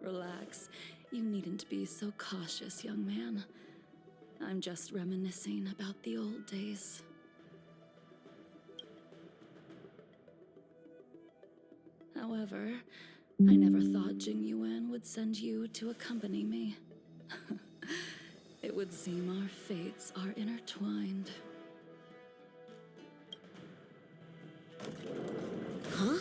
Relax. You needn't be so cautious, young man. I'm just reminiscing about the old days. However, I never thought Jingliu would send you to accompany me. It would seem our fates are intertwined. Huh?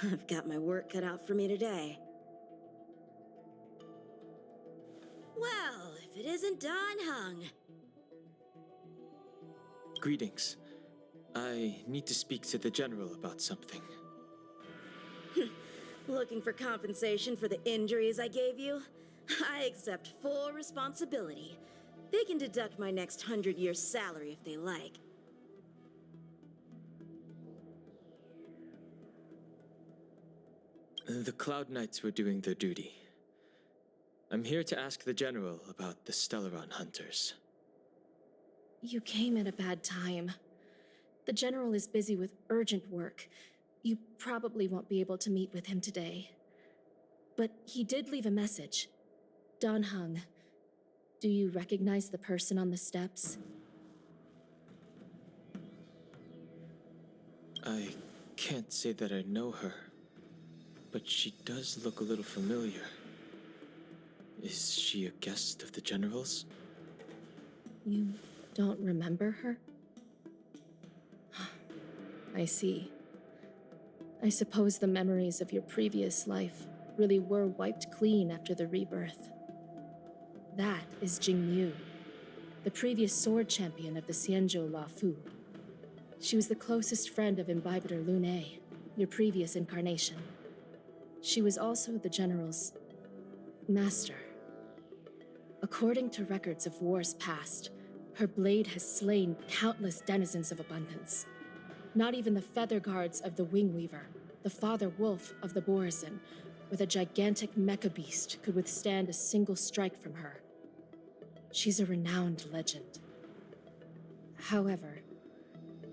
I've got my work cut out for me today. Well, if it isn't Don Hung. Greetings. I need to speak to the General about something. Looking for compensation for the injuries I gave you? I accept full responsibility. They can deduct my next 100 years' salary if they like. The Cloud Knights were doing their duty. I'm here to ask the General about the Stellaron Hunters. You came at a bad time. The General is busy with urgent work. You probably won't be able to meet with him today. But he did leave a message. Don Hung, do you recognize the person on the steps? I can't say that I know her, but she does look a little familiar. Is she a guest of the General's? You don't remember her? I see. I suppose the memories of your previous life really were wiped clean after the rebirth. That is Jingliu, the previous sword champion of the Xianzhou Lafu. She was the closest friend of Imbibitor Lune, your previous incarnation. She was also the General's master. According to records of wars past, her blade has slain countless denizens of abundance. Not even the feather guards of the Wingweaver, the father wolf of the Borazon, or the gigantic mecha beast could withstand a single strike from her. She's a renowned legend. However,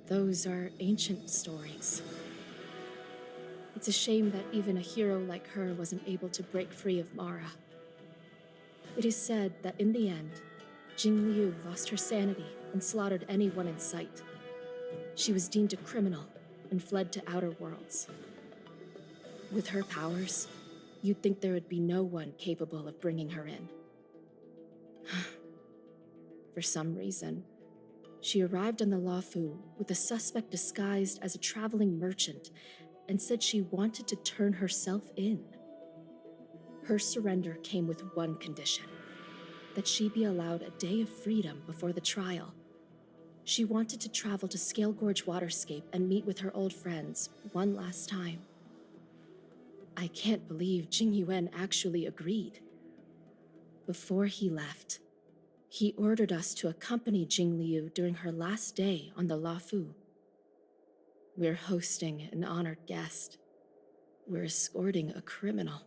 those are ancient stories. It's a shame that even a hero like her wasn't able to break free of Mara. It is said that in the end, Jingliu lost her sanity and slaughtered anyone in sight. She was deemed a criminal and fled to outer worlds. With her powers, you'd think there would be no one capable of bringing her in. For some reason, she arrived on the Lafu with a suspect disguised as a traveling merchant and said she wanted to turn herself in. Her surrender came with one condition, that she be allowed a day of freedom before the trial. She wanted to travel to Scale Gorge Waterscape and meet with her old friends one last time. I can't believe Jingyuan actually agreed. Before he left, he ordered us to accompany Jingliu during her last day on the Lafu. We're hosting an honored guest. We're escorting a criminal.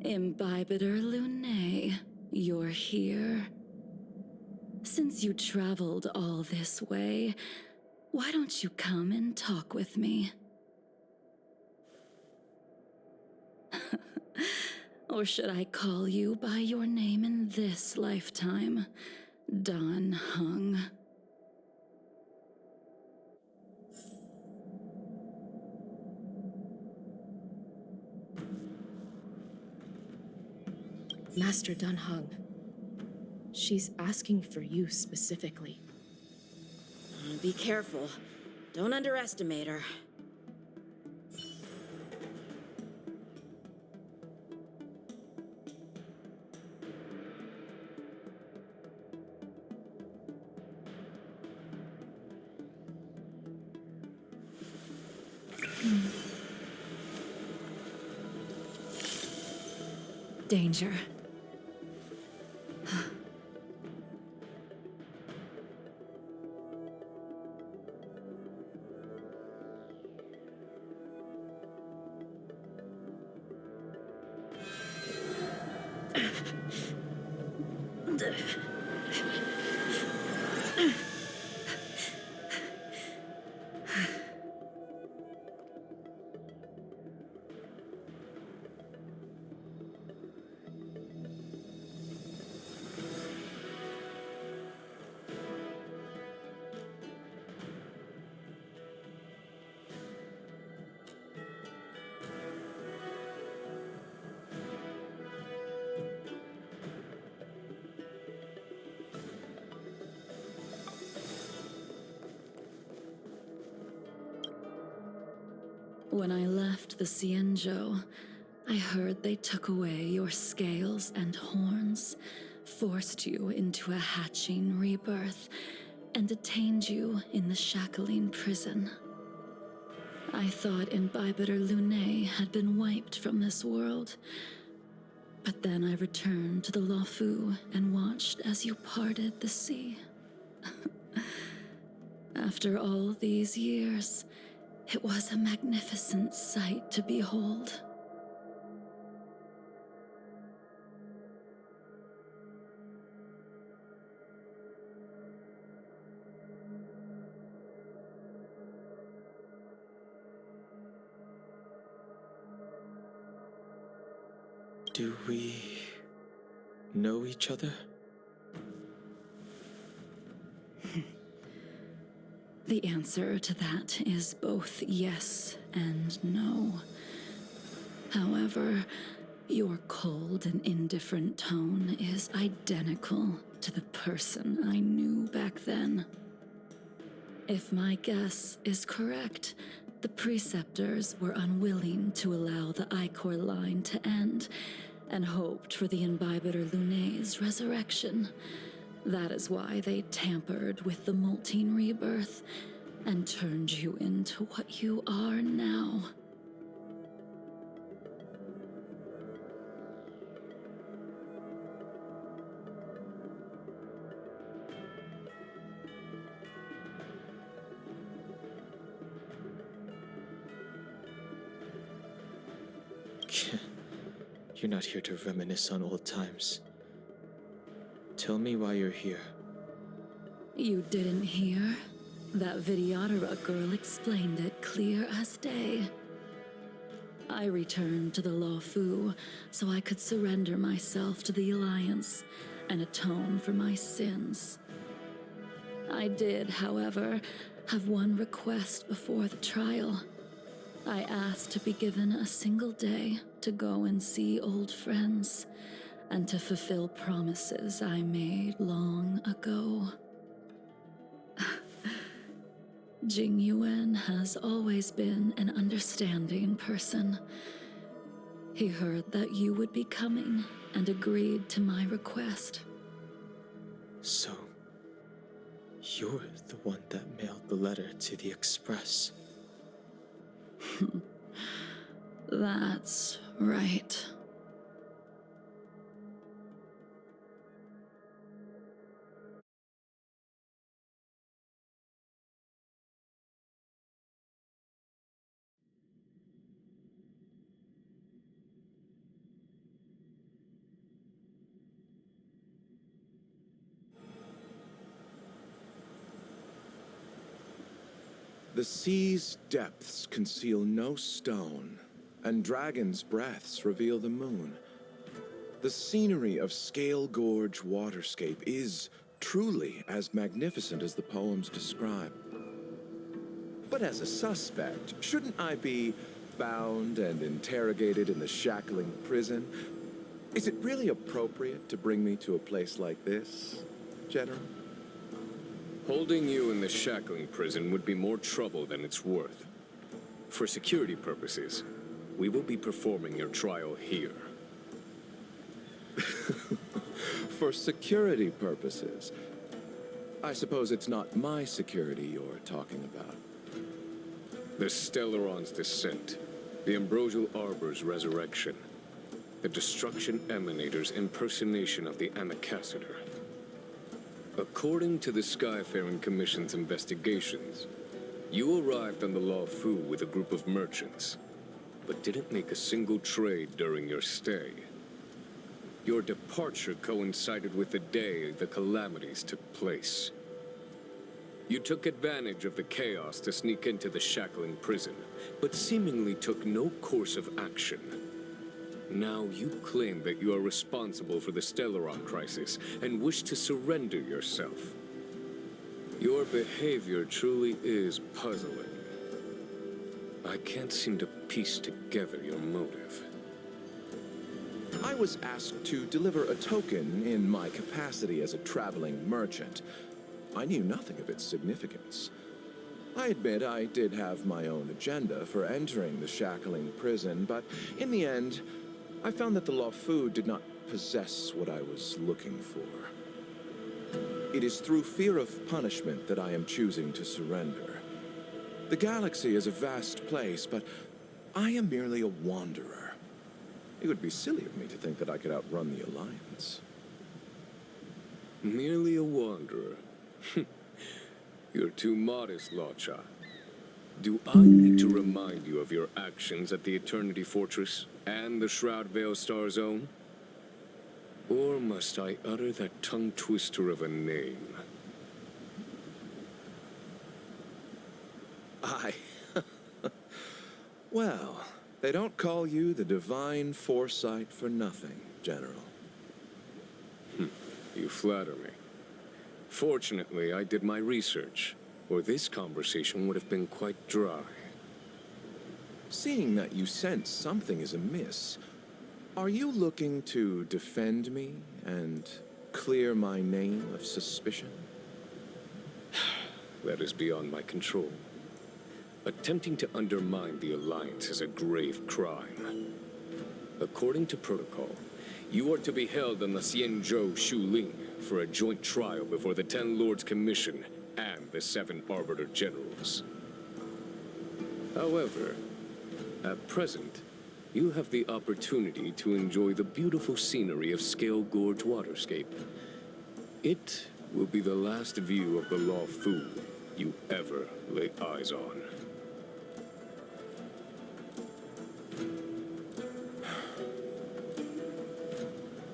Imbibitor Lune, you're here. Since you traveled all this way, why don't you come and talk with me? Or should I call you by your name in this lifetime? Don Hung. Master Don Hung, she's asking for you specifically. Be careful. Don't underestimate her. Danger. When I left the Cienjo, I heard they took away your scales and horns, forced you into a hatching rebirth, and detained you in the shackling prison. I thought Imbibitor Lunae had been wiped from this world, but then I returned to the Luofu and watched as you parted the sea. After all these years, it was a magnificent sight to behold. Do we know each other? The answer to that is both yes and no. However, your cold and indifferent tone is identical to the person I knew back then. If my guess is correct, the preceptors were unwilling to allow the Ichor line to end and hoped for the Imbibitor Lunae's resurrection. That is why they tampered with the molting rebirth and turned you into what you are now. You're not here to reminisce on old times. Tell me why you're here. You didn't hear? That Vidyadhara girl explained it clear as day. I returned to the Luofu so I could surrender myself to the Alliance and atone for my sins. I did, however, have one request before the trial. I asked to be given a single day to go and see old friends, and to fulfill promises I made long ago. Jingliu has always been an understanding person. He heard that you would be coming and agreed to my request. So, you're the one that mailed the letter to the Express. That's right. The sea's depths conceal no stone, and dragons' breaths reveal the moon. The scenery of Scale Gorge Waterscape is truly as magnificent as the poems describe. But as a suspect, shouldn't I be bound and interrogated in the shackling prison? Is it really appropriate to bring me to a place like this, General? Holding you in the shackling prison would be more trouble than it's worth. For security purposes, we will be performing your trial here. For security purposes? I suppose it's not my security you're talking about. The Stellaron's descent, the Ambrosial Arbor's resurrection, the Destruction Emanator's impersonation of the Anacaster. According to the Skyfaring Commission's investigations, you arrived on the Luofu with a group of merchants, but didn't make a single trade during your stay. Your departure coincided with the day the calamities took place. You took advantage of the chaos to sneak into the shackling prison, but seemingly took no course of action. Now you claim that you are responsible for the Stellaron crisis and wish to surrender yourself. Your behavior truly is puzzling. I can't seem to piece together your motive. I was asked to deliver a token in my capacity as a traveling merchant. I knew nothing of its significance. I admit I did have my own agenda for entering the shackling prison, but in the end, I found that the Luofu did not possess what I was looking for. It is through fear of punishment that I am choosing to surrender. The galaxy is a vast place, but I am merely a wanderer. It would be silly of me to think that I could outrun the Alliance. Merely a wanderer? You're too modest, Locha. Do I need to remind you of your actions at the Eternity Fortress and the Shroud Veil Star Zone? Or must I utter that tongue-twister of a name? Well, they don't call you the Divine Foresight for nothing, General. You flatter me. Fortunately, I did my research, or this conversation would have been quite dry. Seeing that you sense something is amiss, are you looking to defend me and clear my name of suspicion? That is beyond my control. Attempting to undermine the Alliance is a grave crime. According to protocol, you are to be held on the Xianzhou Shuling for a joint trial before the Ten Lords Commission and the 7 Arbiter Generals. However, at present, you have the opportunity to enjoy the beautiful scenery of Scale Gorge Waterscape. It will be the last view of the Luofu you ever lay eyes on.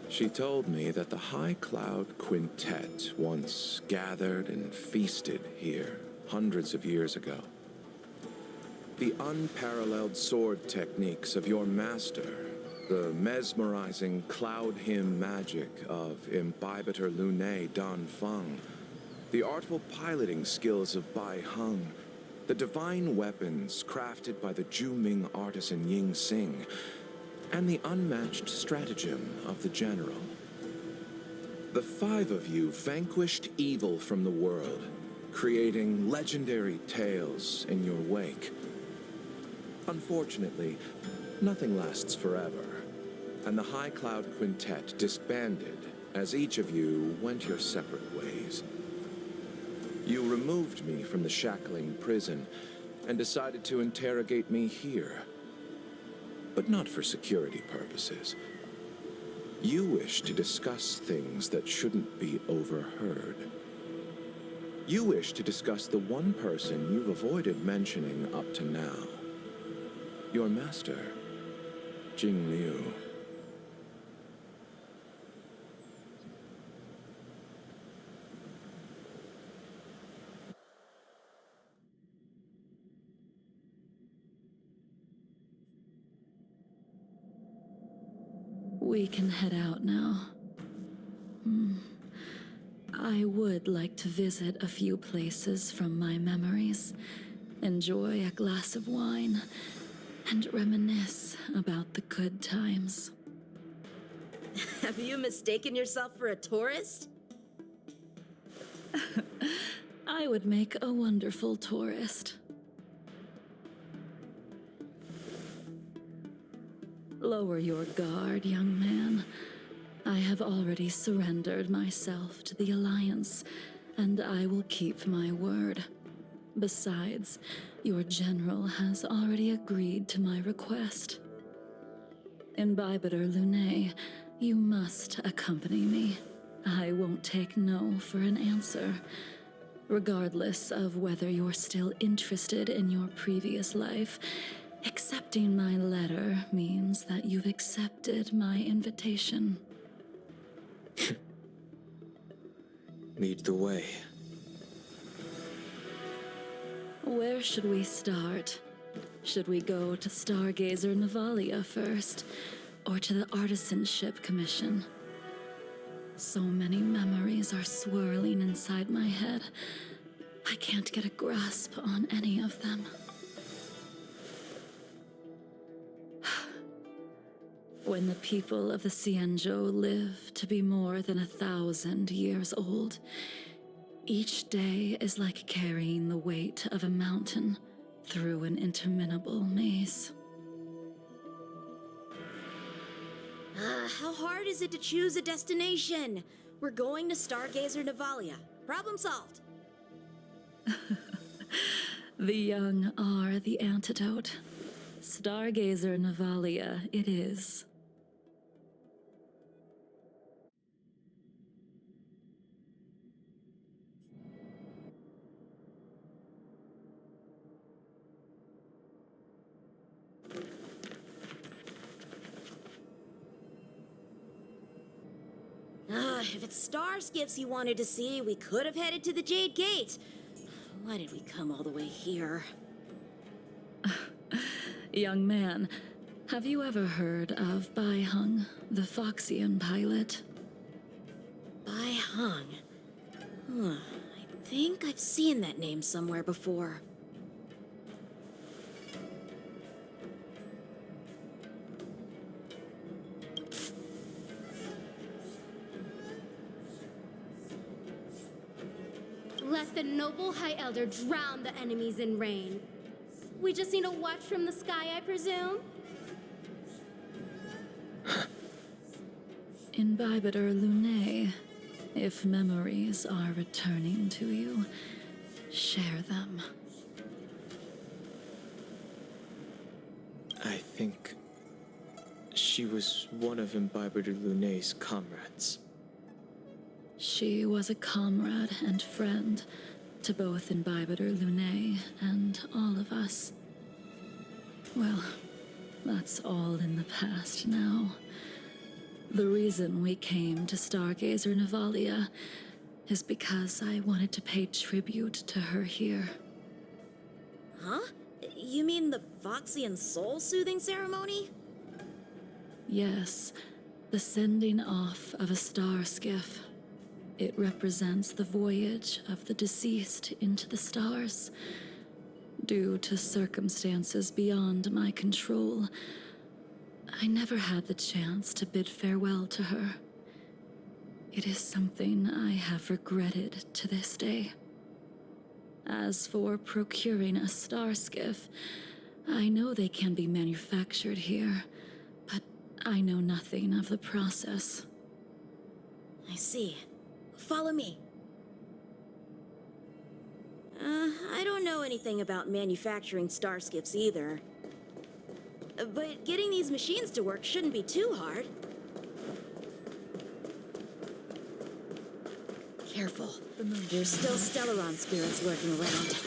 She told me that the High Cloud Quintet once gathered and feasted here hundreds of years ago. The unparalleled sword techniques of your master, the mesmerizing cloud hymn magic of Imbibitor Lunae Danfeng, the artful piloting skills of Bai Heng, the divine weapons crafted by the Juming artisan Ying Xing, and the unmatched stratagem of the General. The 5 of you vanquished evil from the world, creating legendary tales in your wake. Unfortunately, nothing lasts forever, and the High Cloud Quintet disbanded as each of you went your separate ways. You removed me from the shackling prison and decided to interrogate me here. But not for security purposes. You wish to discuss things that shouldn't be overheard. You wish to discuss the one person you've avoided mentioning up to now. Your master, Jingliu. We can head out now. I would like to visit a few places from my memories, enjoy a glass of wine, and reminisce about the good times. Have you mistaken yourself for a tourist? I would make a wonderful tourist. Lower your guard, young man. I have already surrendered myself to the Alliance, and I will keep my word. Besides, your general has already agreed to my request. Imbibitor Lunae, you must accompany me. I won't take no for an answer, regardless of whether you're still interested in your previous life. Accepting my letter means that you've accepted my invitation. Lead the way. Where should we start? Should we go to Stargazer Navalia first, or to the Artisanship Commission? So many memories are swirling inside my head. I can't get a grasp on any of them. When the people of the Xianzhou live to be more than 1,000 years old, each day is like carrying the weight of a mountain through an interminable maze. How hard is it to choose a destination? We're going to Stargazer Navalia. Problem solved. The young are the antidote. Stargazer Navalia it is. If it's star skiffs you wanted to see, we could have headed to the Jade Gate. Why did we come all the way here? Young man, have you ever heard of Bai Hung, the Foxian pilot? Bai Hung. I think I've seen that name somewhere before. Let the noble High Elder drown the enemies in rain. We just need a watch from the sky, I presume? Imbibitor Lunae, if memories are returning to you, share them. I think she was one of Imbibitor Lunae's comrades. She was a comrade and friend to both Imbibitor Lunae and all of us. Well, that's all in the past now. The reason we came to Stargazer Navalia is because I wanted to pay tribute to her here. Huh? You mean the Foxian soul-soothing ceremony? Yes, the sending off of a star skiff. It represents the voyage of the deceased into the stars. Due to circumstances beyond my control, I never had the chance to bid farewell to her. It is something I have regretted to this day. As for procuring a star skiff, I know they can be manufactured here, but I know nothing of the process. I see. Follow me. I don't know anything about manufacturing star skiffs either. But getting these machines to work shouldn't be too hard. Careful. There's still Stellaron spirits lurking around.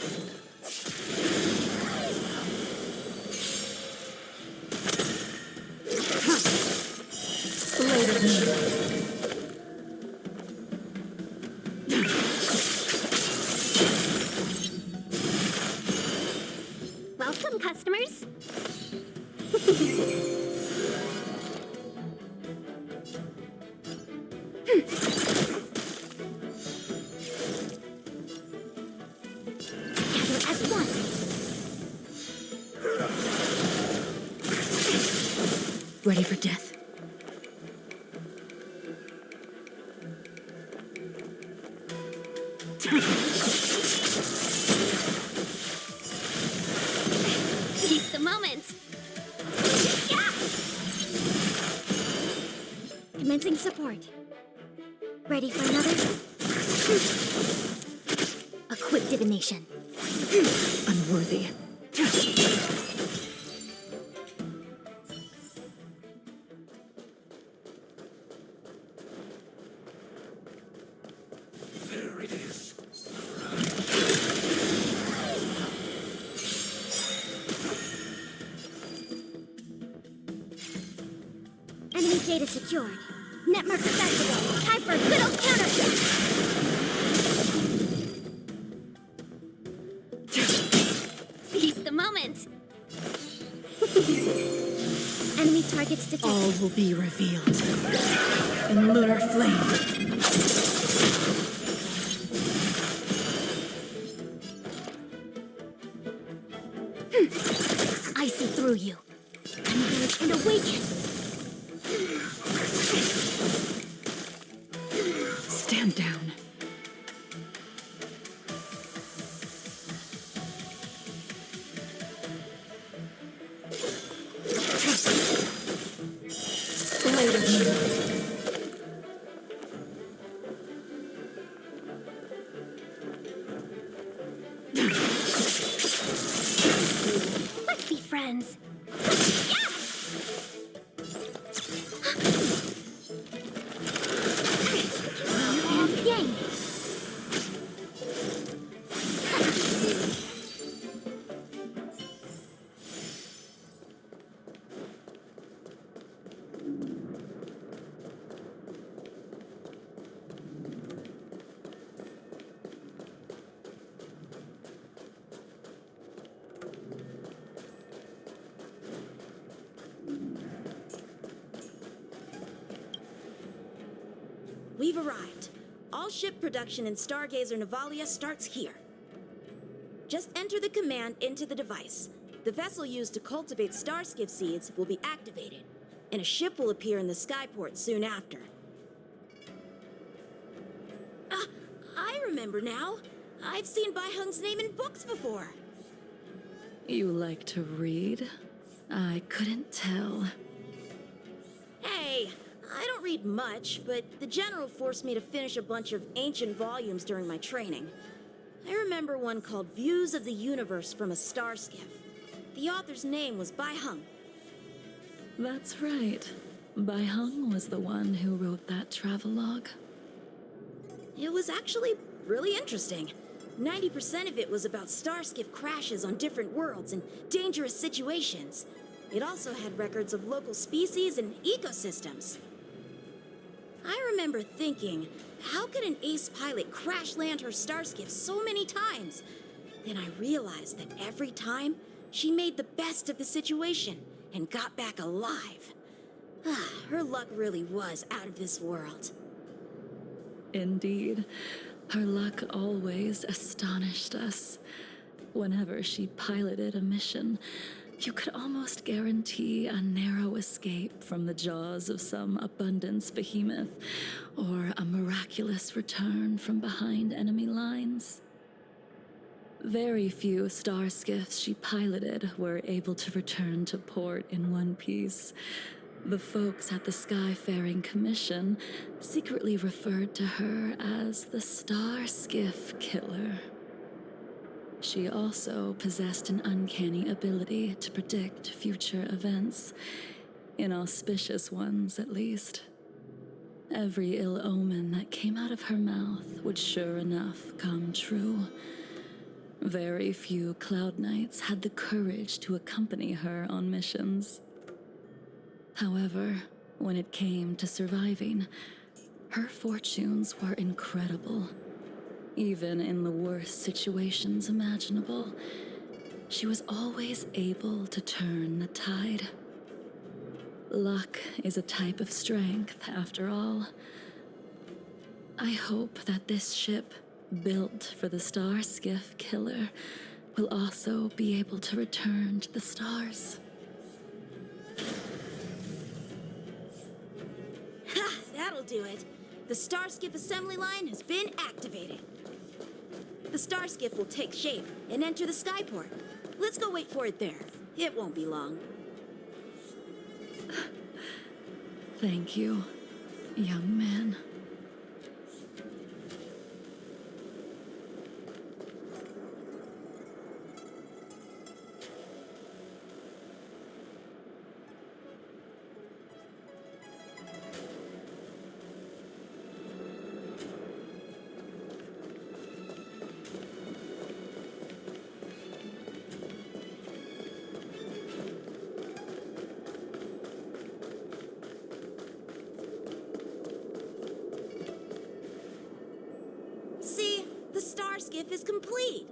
Welcome, customers. Together as one. Ready for death? Seize the moment. Yeah! Commencing support. Ready for another? A quick divination. Unworthy. Enemy data secured. Netmark Festival. Time for a good old counterfeit. Seize the moment. Enemy targets detected. All will be revealed in lunar flame. I see through you. Emerge and awaken. Stand down. Blade of Moon. Let's be friends. Yang. We've arrived. All ship production in Stargazer Navalia starts here. Just enter the command into the device. The vessel used to cultivate starskiff seeds will be activated, and a ship will appear in the skyport soon after. Ah, I remember now. I've seen Bai Hung's name in books before. You like to read? I couldn't tell. Hey, I don't read much, but the General forced me to finish a bunch of ancient volumes during my training. I remember one called Views of the Universe from a Starskiff. The author's name was Bai Hung. That's right. Bai Hung was the one who wrote that travelogue. It was actually really interesting. 90% of it was about starskiff crashes on different worlds and dangerous situations. It also had records of local species and ecosystems. I remember thinking, how could an ace pilot crash land her starskiff so many times? Then I realized that every time, she made the best of the situation and got back alive. Her luck really was out of this world. Indeed. Her luck always astonished us. Whenever she piloted a mission, you could almost guarantee a narrow escape from the jaws of some abundance behemoth, or a miraculous return from behind enemy lines. Very few starskiffs she piloted were able to return to port in one piece. The folks at the Skyfaring Commission secretly referred to her as the Starskiff Killer. She also possessed an uncanny ability to predict future events, inauspicious ones at least. Every ill omen that came out of her mouth would sure enough come true. Very few Cloud Knights had the courage to accompany her on missions. However, when it came to surviving, her fortunes were incredible. Even in the worst situations imaginable, she was always able to turn the tide. Luck is a type of strength, after all. I hope that this ship, built for the Starskiff Killer, will also be able to return to the stars. Ha! That'll do it. The Starskiff assembly line has been activated. The Starskiff will take shape and enter the skyport. Let's go wait for it there. It won't be long. Thank you, young man. star skiff is complete.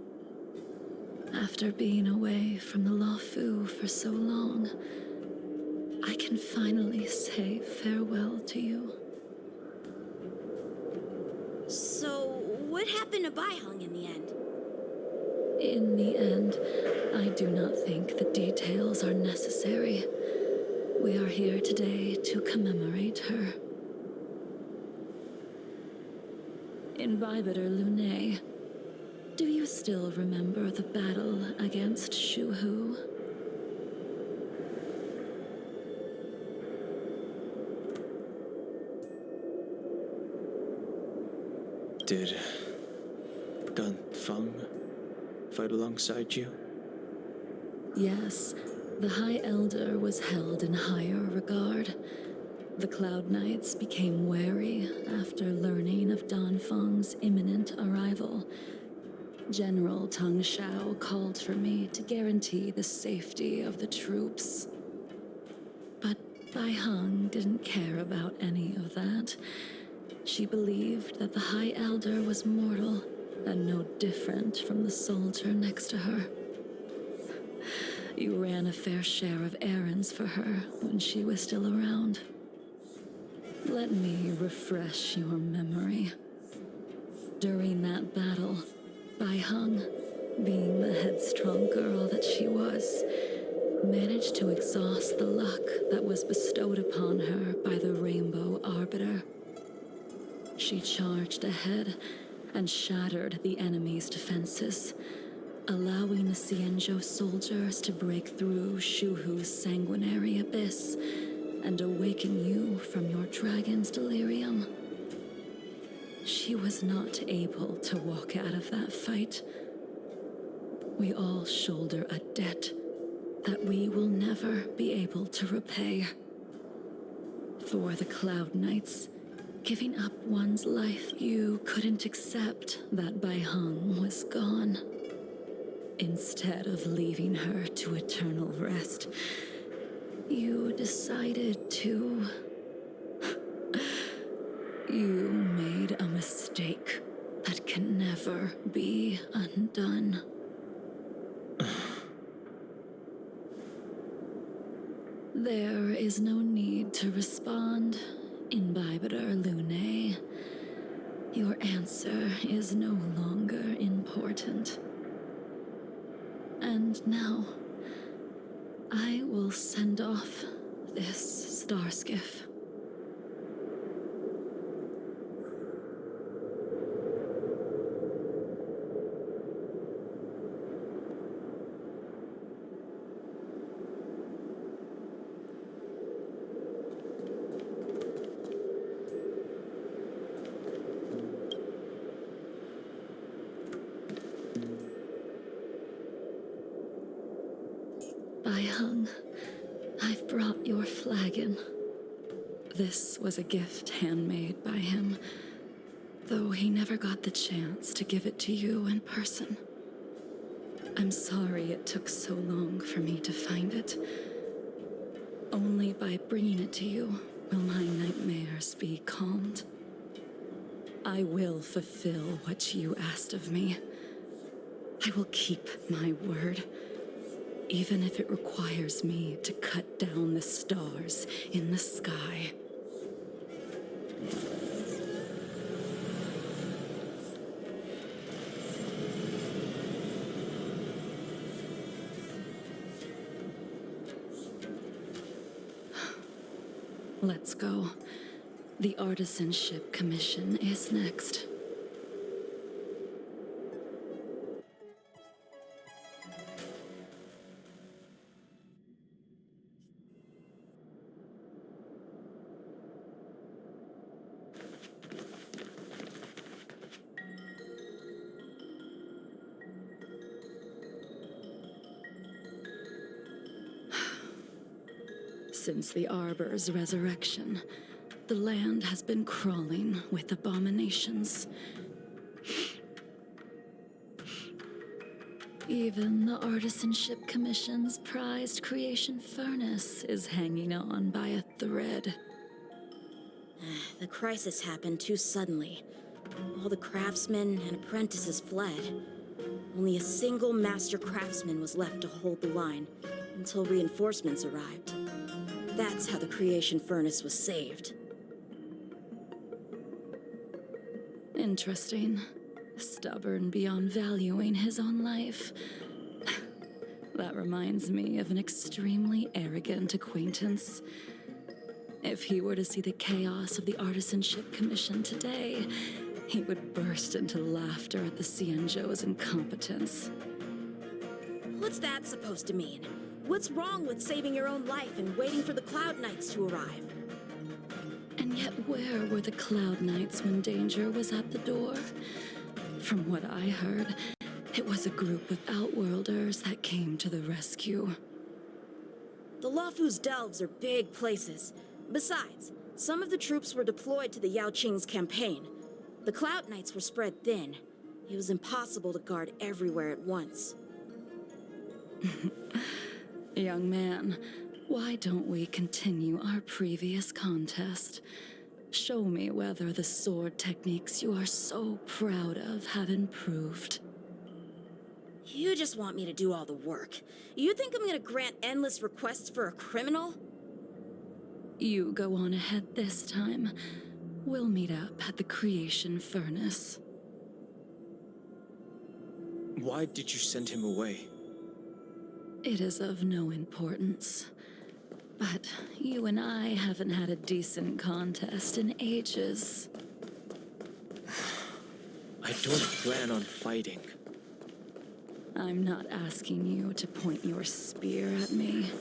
After being away from the Luofu for so long, I can finally say farewell to you. So, what happened to Baiheng in the end? In the end, I do not think the details are necessary. We are here today to commemorate her. Imbibitor Lune, do you still remember the battle against Shuhu? Did Dan Feng fight alongside you? Yes, the High Elder was held in higher regard. The Cloud Knights became wary after learning of Dan Feng's imminent arrival. General Tang Shao called for me to guarantee the safety of the troops. But Bai Heng didn't care about any of that. She believed that the High Elder was mortal and no different from the soldier next to her. You ran a fair share of errands for her when she was still around. Let me refresh your memory. During that battle, Bai Heng, being the headstrong girl that she was, managed to exhaust the luck that was bestowed upon her by the Rainbow Arbiter. She charged ahead and shattered the enemy's defenses, allowing the Xianzhou soldiers to break through Shuhu's sanguinary abyss and awaken you from your dragon's delirium. She was not able to walk out of that fight. We all shoulder a debt that we will never be able to repay. For the Cloud Knights, giving up one's life, you couldn't accept that Bai Heng was gone. Instead of leaving her to eternal rest, you decided to... You made a mistake that can never be undone. There is no need to respond, Imbibitor Lune. Your answer is no longer important. And now, I will send off this star skiff. Bai Heng, I've brought your flagon. This was a gift handmade by him, though he never got the chance to give it to you in person. I'm sorry it took so long for me to find it. Only by bringing it to you will my nightmares be calmed. I will fulfill what you asked of me. I will keep my word, even if it requires me to cut down the stars in the sky. Let's go. The Artisanship Commission is next. Since the Arbor's resurrection, the land has been crawling with abominations. Even the Artisanship Commission's prized creation furnace is hanging on by a thread. The crisis happened too suddenly. All the craftsmen and apprentices fled. Only a single master craftsman was left to hold the line until reinforcements arrived. That's how the creation furnace was saved. Interesting. Stubborn beyond valuing his own life. That reminds me of an extremely arrogant acquaintance. If he were to see the chaos of the Artisanship Commission today, he would burst into laughter at the Xianzhou's incompetence. What's that supposed to mean? What's wrong with saving your own life and waiting for the Cloud Knights to arrive? And yet where were the Cloud Knights when danger was at the door? From what I heard, it was a group of Outworlders that came to the rescue. The Luofu's delves are big places. Besides, some of the troops were deployed to the Yao Qing's campaign. The Cloud Knights were spread thin. It was impossible to guard everywhere at once. Young man, why don't we continue our previous contest? Show me whether the sword techniques you are so proud of have improved. You just want me to do all the work. You think I'm gonna grant endless requests for a criminal? You go on ahead this time. We'll meet up at the creation furnace. Why did you send him away? It is of no importance. But you and I haven't had a decent contest in ages. I don't plan on fighting. I'm not asking you to point your spear at me.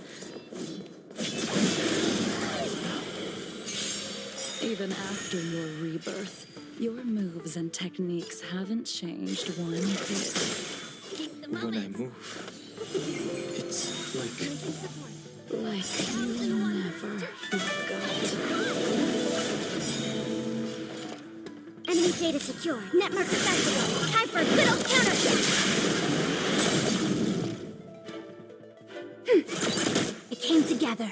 Even after your rebirth, your moves and techniques haven't changed one bit. When I move, it's Like you never forgot. Enemy data secure. Network accessible. Time for a good old counter. It came together.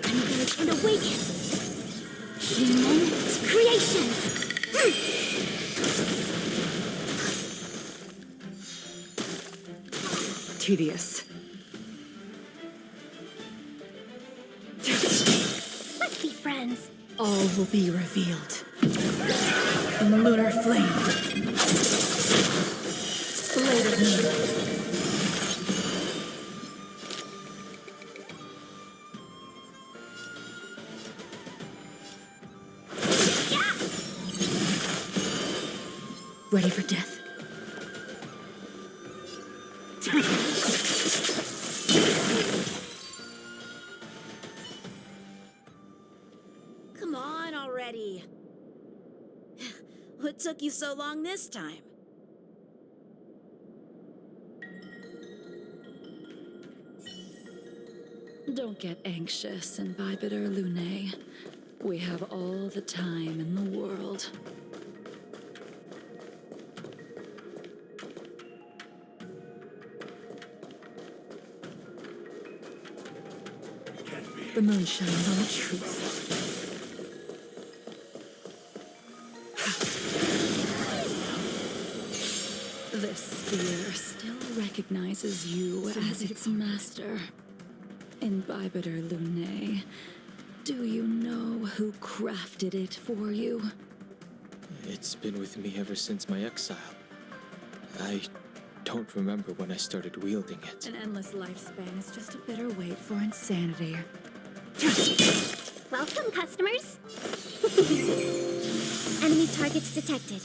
Engage and awaken. Human creations. Tedious. Let's be friends. All will be revealed. In the lunar flame. Blade of me. Ready for death? Come on already. What took you so long this time? Don't get anxious, Imbibitor Lunae. We have all the time in the world. The moon shines on the truth. This sphere still recognizes you as its master. Imbibitor Lunae, do you know who crafted it for you? It's been with me ever since my exile. I don't remember when I started wielding it. An endless lifespan is just a bitter wait for insanity. Welcome, customers. Enemy targets detected.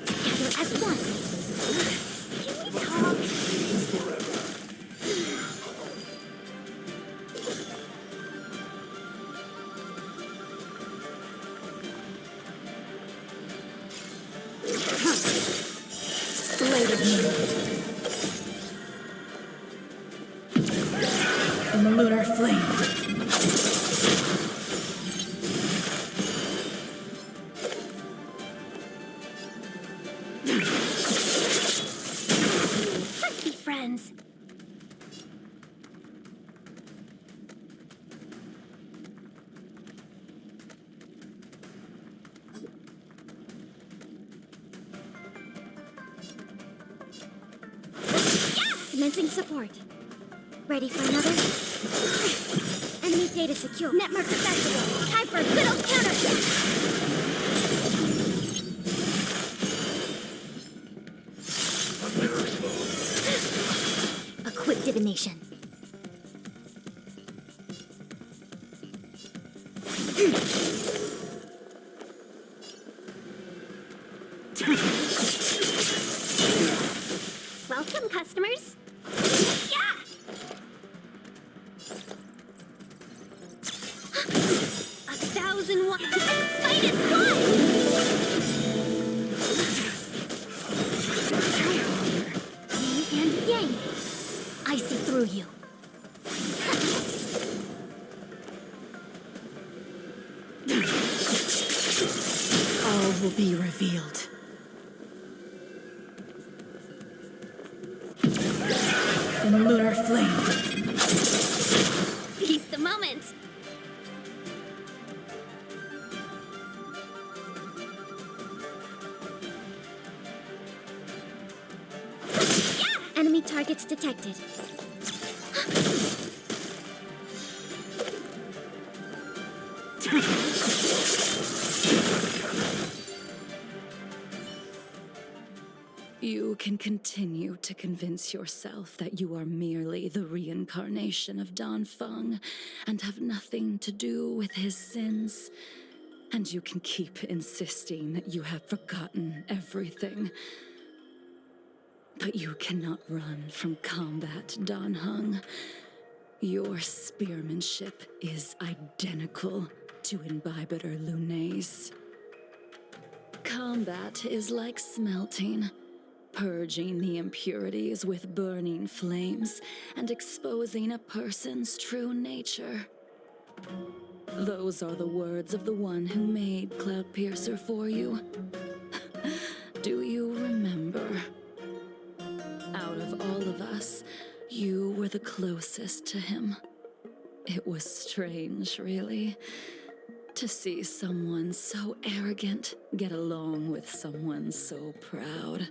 Together as one. Can we talk? Blade of me. In the lunar flame. Let's be friends. Commencing support. Ready for another? Enemy data secure. Network defective. Time for a good old counter. A quick divination. Welcome, customers. Yeah! 1,001. Fight is won! Yin and yang. I see through you. All will be revealed. In lunar flame. Seize the moment. Yeah! Enemy targets detected. You can continue to convince yourself that you are merely the reincarnation of Dan Feng and have nothing to do with his sins. And you can keep insisting that you have forgotten everything. But you cannot run from combat, Dan Heng. Your spearmanship is identical to Imbibitor Lunay's. Combat is like smelting, purging the impurities with burning flames and exposing a person's true nature. Those are the words of the one who made Cloudpiercer for you. Do you remember? Out of all of us, you were the closest to him. It was strange, really, to see someone so arrogant get along with someone so proud.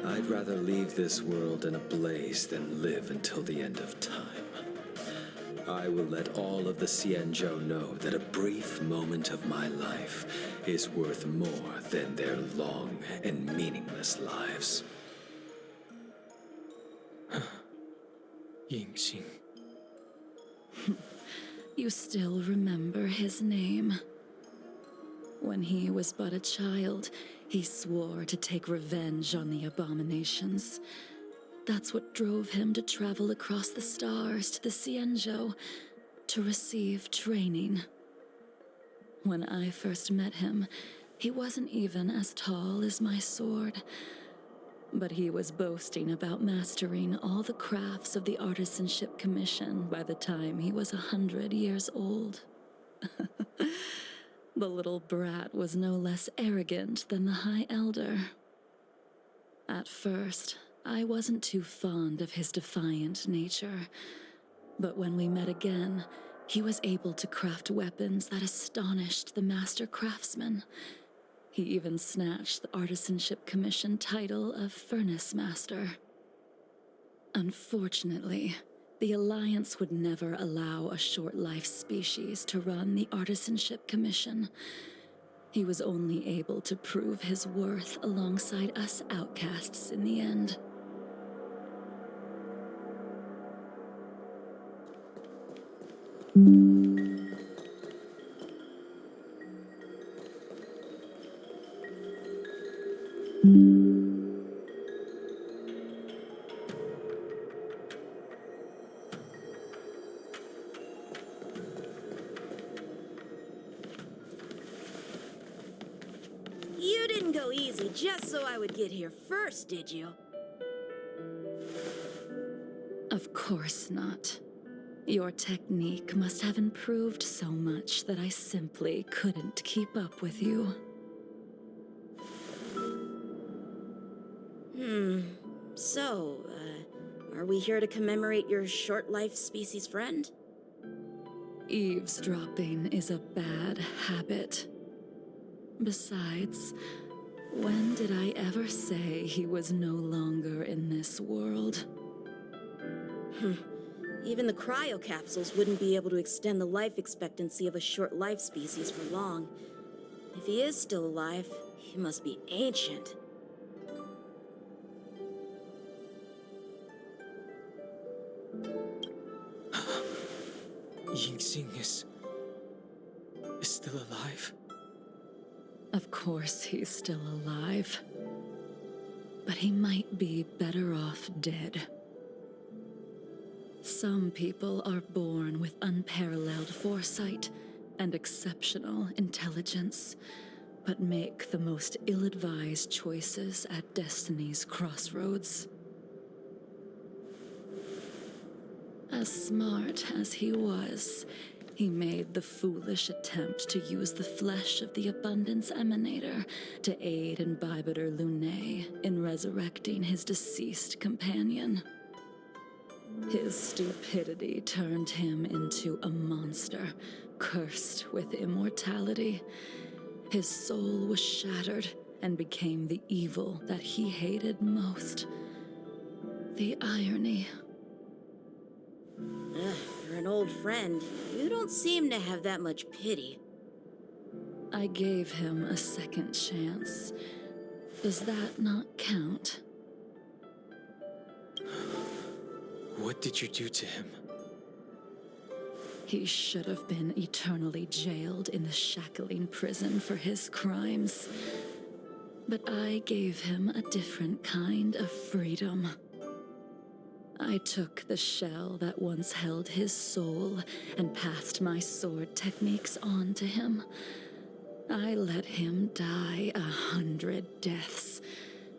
I'd rather leave this world in a blaze than live until the end of time. I will let all of the Xianzhou know that a brief moment of my life is worth more than their long and meaningless lives. Yingxing. You still remember his name. When he was but a child, he swore to take revenge on the abominations. That's what drove him to travel across the stars to the Xianzhou to receive training. When I first met him, he wasn't even as tall as my sword. But he was boasting about mastering all the crafts of the Artisanship Commission by the time he was 100 years old. The little brat was no less arrogant than the High Elder. At first, I wasn't too fond of his defiant nature, but when we met again, he was able to craft weapons that astonished the master craftsman. He even snatched the Artisanship Commission title of Furnace Master. Unfortunately, the Alliance would never allow a short-life species to run the Artisanship Commission. He was only able to prove his worth alongside us outcasts in the end. You didn't go easy just so I would get here first, did you? Of course not. Your technique must have improved so much that I simply couldn't keep up with you. So, are we here to commemorate your short-life species friend? Eavesdropping is a bad habit. Besides, when did I ever say he was no longer in this world? Even the cryocapsules wouldn't be able to extend the life expectancy of a short life species for long. If he is still alive, he must be ancient. Yingxing is still alive? Of course he's still alive. But he might be better off dead. Some people are born with unparalleled foresight and exceptional intelligence, but make the most ill-advised choices at destiny's crossroads. As smart as he was, he made the foolish attempt to use the flesh of the Abundance Emanator to aid in Bibiter Lunae in resurrecting his deceased companion. His stupidity turned him into a monster, cursed with immortality. His soul was shattered and became the evil that he hated most. The irony. For an old friend, you don't seem to have that much pity. I gave him a second chance. Does that not count? What did you do to him? He should have been eternally jailed in the shackling prison for his crimes. But I gave him a different kind of freedom. I took the shell that once held his soul and passed my sword techniques on to him. I let him die 100 deaths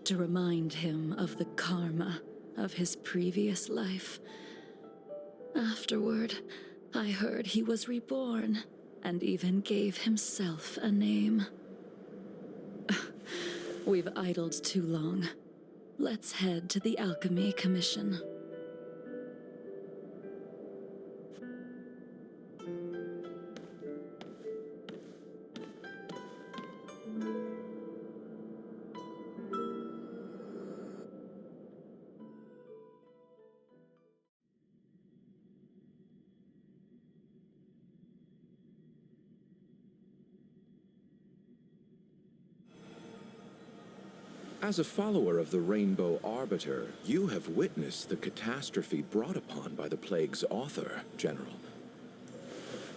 to remind him of the karma of his previous life. Afterward, I heard he was reborn and even gave himself a name. We've idled too long. Let's head to the Alchemy Commission. As a follower of the Rainbow Arbiter, you have witnessed the catastrophe brought upon by the plague's author, General.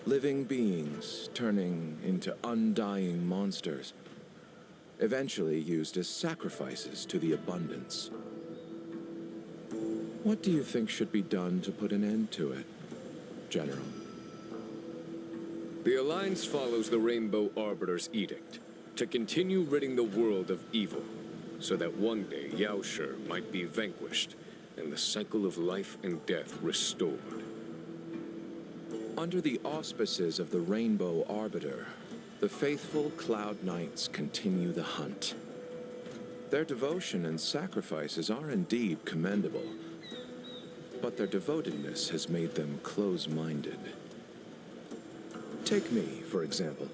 Living beings turning into undying monsters, eventually used as sacrifices to the Abundance. What do you think should be done to put an end to it, General? The Alliance follows the Rainbow Arbiter's edict to continue ridding the world of evil, so that one day Yaoshi might be vanquished and the cycle of life and death restored. Under the auspices of the Rainbow Arbiter, the faithful Cloud Knights continue the hunt. Their devotion and sacrifices are indeed commendable, but their devotedness has made them close-minded. Take me, for example.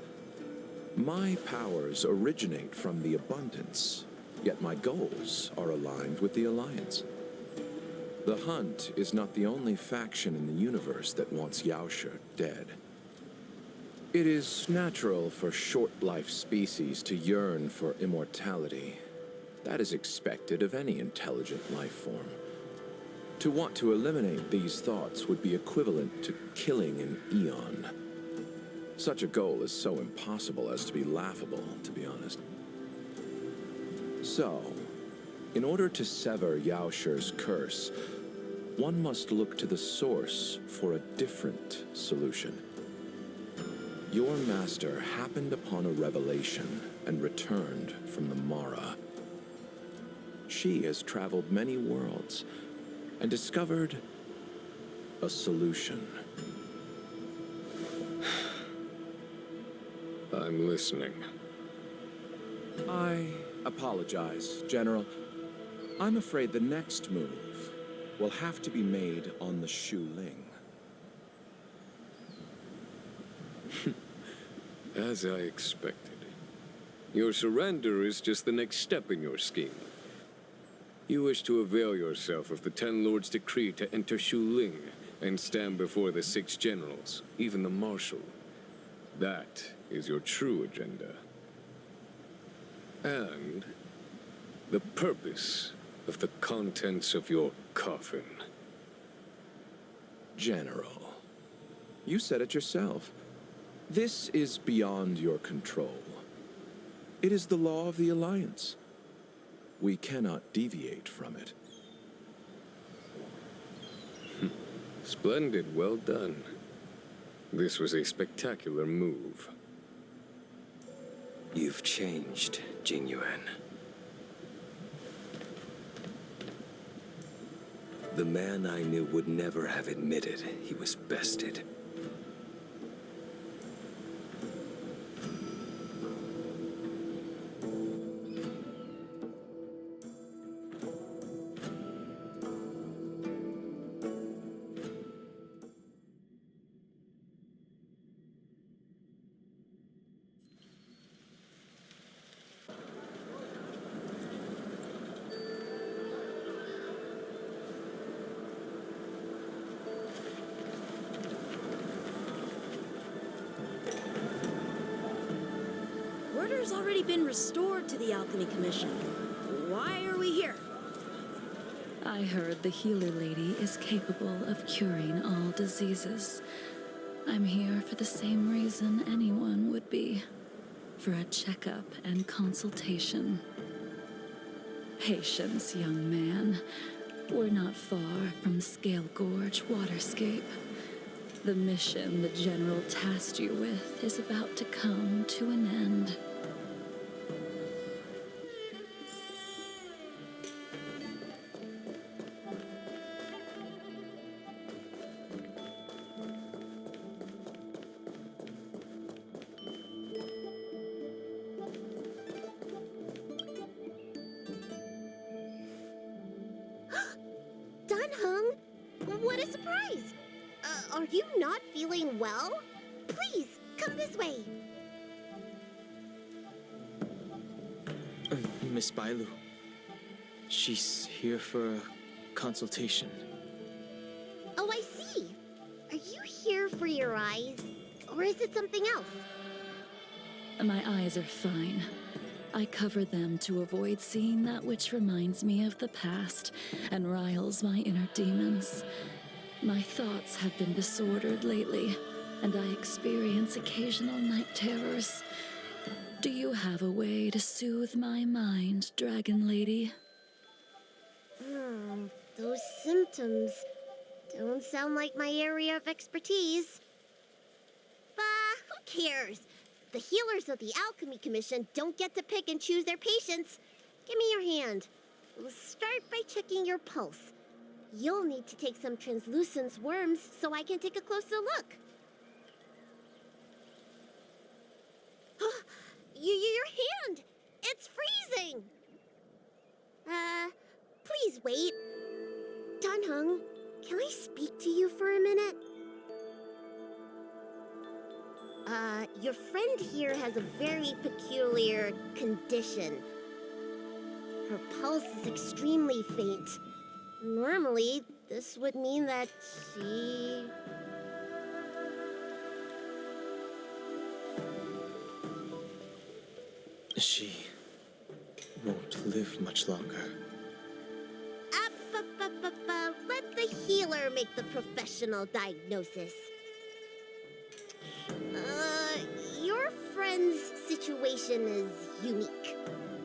My powers originate from the Abundance, yet my goals are aligned with the Alliance. The Hunt is not the only faction in the universe that wants Yaoshi dead. It is natural for short-life species to yearn for immortality. That is expected of any intelligent life form. To want to eliminate these thoughts would be equivalent to killing an eon. Such a goal is so impossible as to be laughable, to be honest. So, in order to sever Yaoshi's curse, one must look to the source for a different solution. Your master happened upon a revelation and returned from the Mara. She has traveled many worlds and discovered a solution. I'm listening. I apologize, General. I'm afraid the next move will have to be made on the Shu Ling. As I expected. Your surrender is just the next step in your scheme. You wish to avail yourself of the Ten Lords' decree to enter Shuling and stand before the 6 generals, even the Marshal. That is your true agenda. And the purpose of the contents of your coffin. General, you said it yourself. This is beyond your control. It is the law of the Alliance. We cannot deviate from it. Splendid, well done. This was a spectacular move. You've changed, Jingliu. The man I knew would never have admitted he was bested. Order's already been restored to the Alchemy Commission. Why are we here? I heard the healer lady is capable of curing all diseases. I'm here for the same reason anyone would be. For a checkup and consultation. Patience, young man. We're not far from Scale Gorge Waterscape. The mission the General tasked you with is about to come to an end. Dunhung, what a surprise! Are you not feeling well? Please, come this way. Miss Bailu. She's here for a consultation. Oh, I see. Are you here for your eyes? Or is it something else? My eyes are fine. I cover them to avoid seeing that which reminds me of the past and riles my inner demons. My thoughts have been disordered lately, and I experience occasional night terrors. Do you have a way to soothe my mind, Dragon Lady? Those symptoms don't sound like my area of expertise. But who cares? The healers of the Alchemy Commission don't get to pick and choose their patients. Give me your hand. We'll start by checking your pulse. You'll need to take some translucent worms so I can take a closer look. Your hand! It's freezing! Please wait. Dunhung, can I speak to you for a minute? Your friend here has a very peculiar condition. Her pulse is extremely faint. Normally, this would mean that She won't live much longer. Let the healer make the professional diagnosis. Your friend's situation is unique.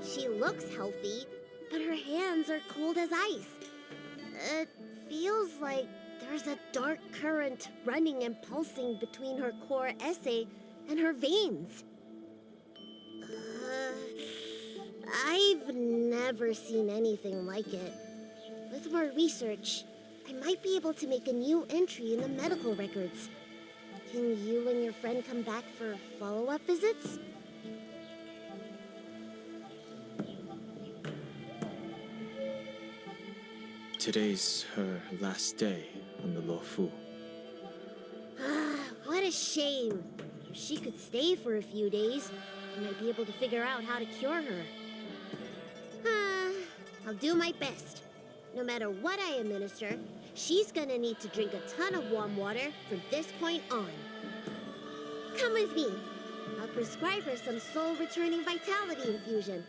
She looks healthy, but her hands are cold as ice. It feels like there's a dark current running and pulsing between her core esse and her veins. I've never seen anything like it. With more research, I might be able to make a new entry in the medical records. Can you and your friend come back for follow-up visits? Today's her last day on the Luofu. What a shame. If she could stay for a few days, I might be able to figure out how to cure her. I'll do my best. No matter what I administer, she's gonna need to drink a ton of warm water from this point on. Come with me. I'll prescribe her some soul-returning vitality infusion.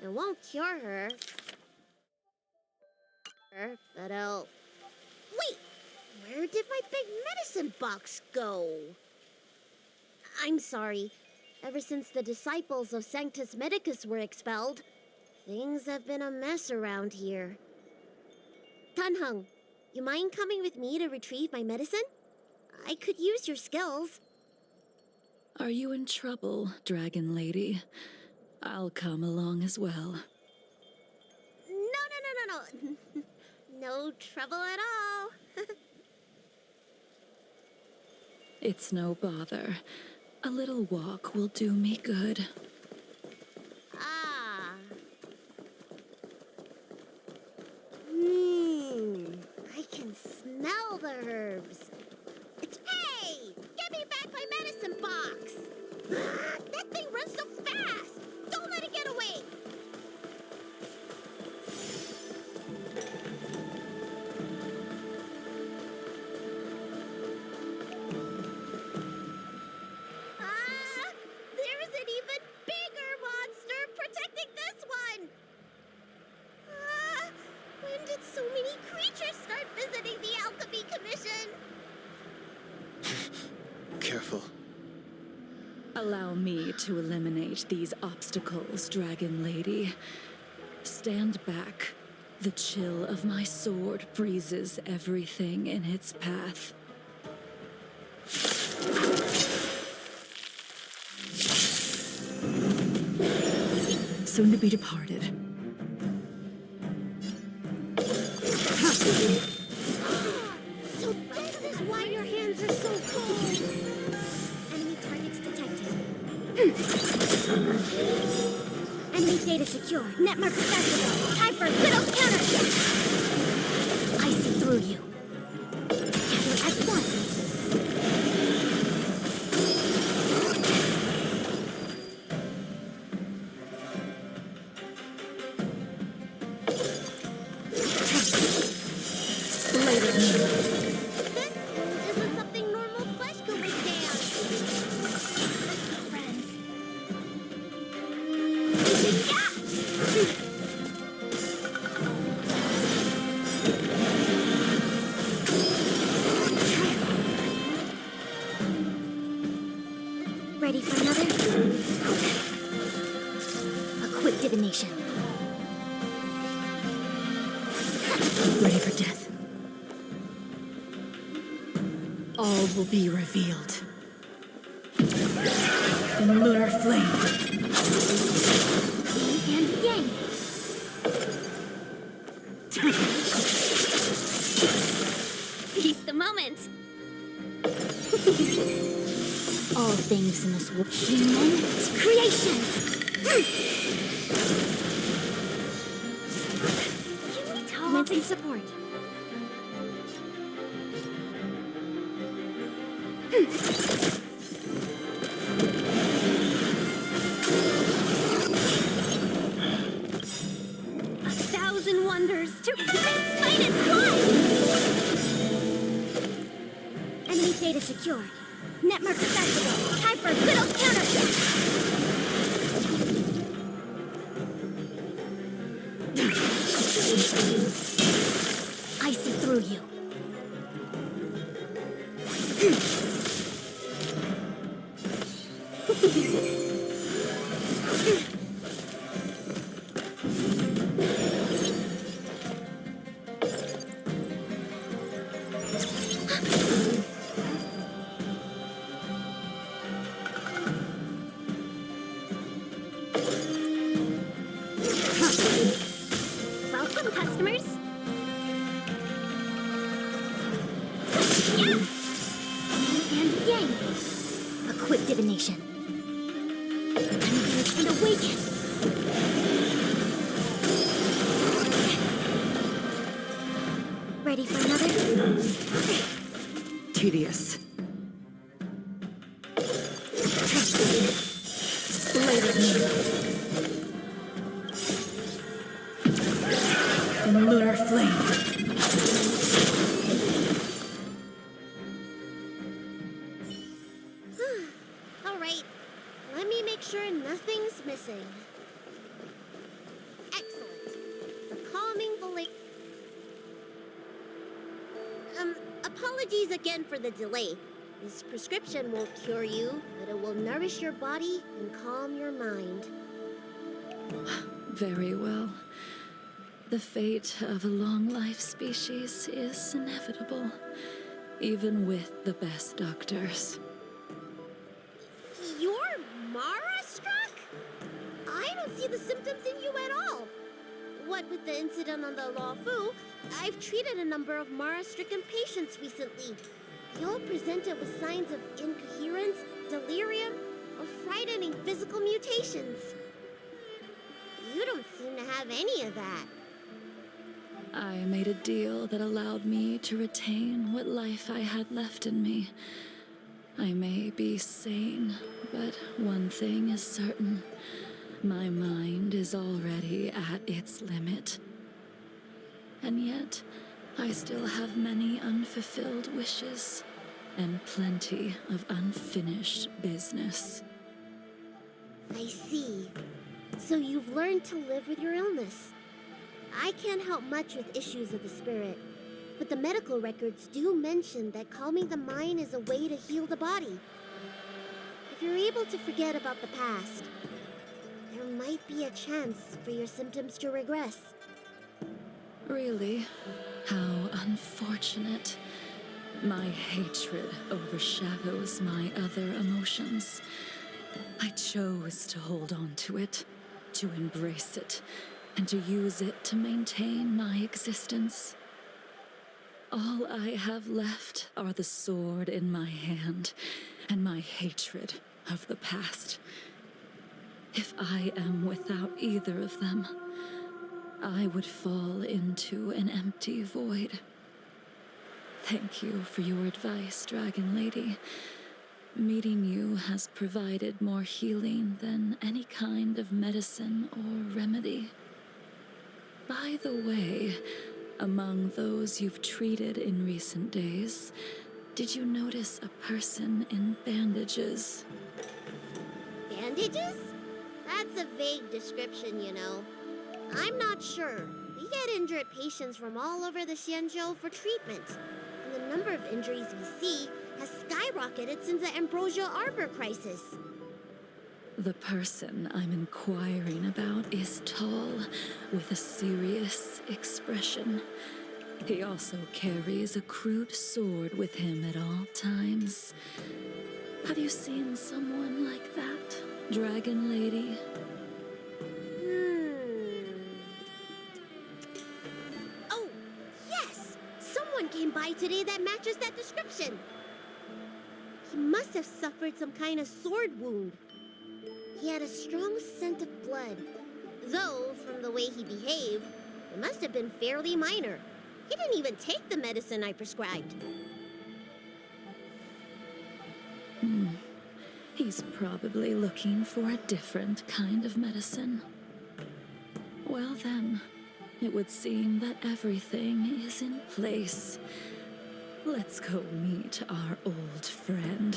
It won't cure her, but I'll... Wait! Where did my big medicine box go? I'm sorry. Ever since the disciples of Sanctus Medicus were expelled, things have been a mess around here. Tanheng, you mind coming with me to retrieve my medicine? I could use your skills. Are you in trouble, Dragon Lady? I'll come along as well. No. No trouble at all. It's no bother. A little walk will do me good. Ah. I can smell the herbs. Hey! Give me back my medicine box! That thing runs so fast! Don't let it get away! There's an even bigger monster protecting this one! When did so many creatures start visiting the Alchemy Commission? Careful. Allow me to eliminate these obstacles, Dragon Lady. Stand back. The chill of my sword freezes everything in its path. Soon to be departed. So this is why your hands are so cold. Enemy targets detected. Enemy data secure. Netmark accessible. Time for a little counter. I see through you. Together as one. This isn't something normal flesh could withstand. Friends. Ready for another? A quick divination. Ready for death. All will be revealed. In lunar flame. Yin and yang. Seize the moment. All things in this world. Human creations. Can we talk? Commencing support. A thousand wonders to fight as one! Enemy data secure. Netmark accessible. Time for a good old counterattack! I see through you. Welcome, customers. Yeah. And yang. A quick divination. And awaken. Ready for another? Tedious. In lunar flame. All right, let me make sure nothing's missing. Excellent. The calming apologies again for the delay. This prescription won't cure you, but it will nourish your body and calm your mind. Very well. The fate of a long-life species is inevitable, even with the best doctors. You're Mara-struck? I don't see the symptoms in you at all. What with the incident on the Law Fu, I've treated a number of Mara-stricken patients recently. They all presented with signs of incoherence, delirium, or frightening physical mutations. You don't seem to have any of that. I made a deal that allowed me to retain what life I had left in me. I may be sane, but one thing is certain. My mind is already at its limit. And yet, I still have many unfulfilled wishes, and plenty of unfinished business. I see. So you've learned to live with your illness. I can't help much with issues of the spirit, but the medical records do mention that calming the mind is a way to heal the body. If you're able to forget about the past, there might be a chance for your symptoms to regress. Really? How unfortunate. My hatred overshadows my other emotions. I chose to hold on to it, to embrace it, and to use it to maintain my existence. All I have left are the sword in my hand and my hatred of the past. If I am without either of them, I would fall into an empty void. Thank you for your advice, Dragon Lady. Meeting you has provided more healing than any kind of medicine or remedy. By the way, among those you've treated in recent days, did you notice a person in bandages? Bandages? That's a vague description, you know. I'm not sure. We get injured patients from all over the Xianzhou for treatment. And the number of injuries we see has skyrocketed since the Ambrosial Arbor crisis. The person I'm inquiring about is tall, with a serious expression. He also carries a crude sword with him at all times. Have you seen someone like that, Dragon Lady? Oh, yes! Someone came by today that matches that description. He must have suffered some kind of sword wound. He had a strong scent of blood. Though, from the way he behaved, it must have been fairly minor. He didn't even take the medicine I prescribed. He's probably looking for a different kind of medicine. Well then, it would seem that everything is in place. Let's go meet our old friend.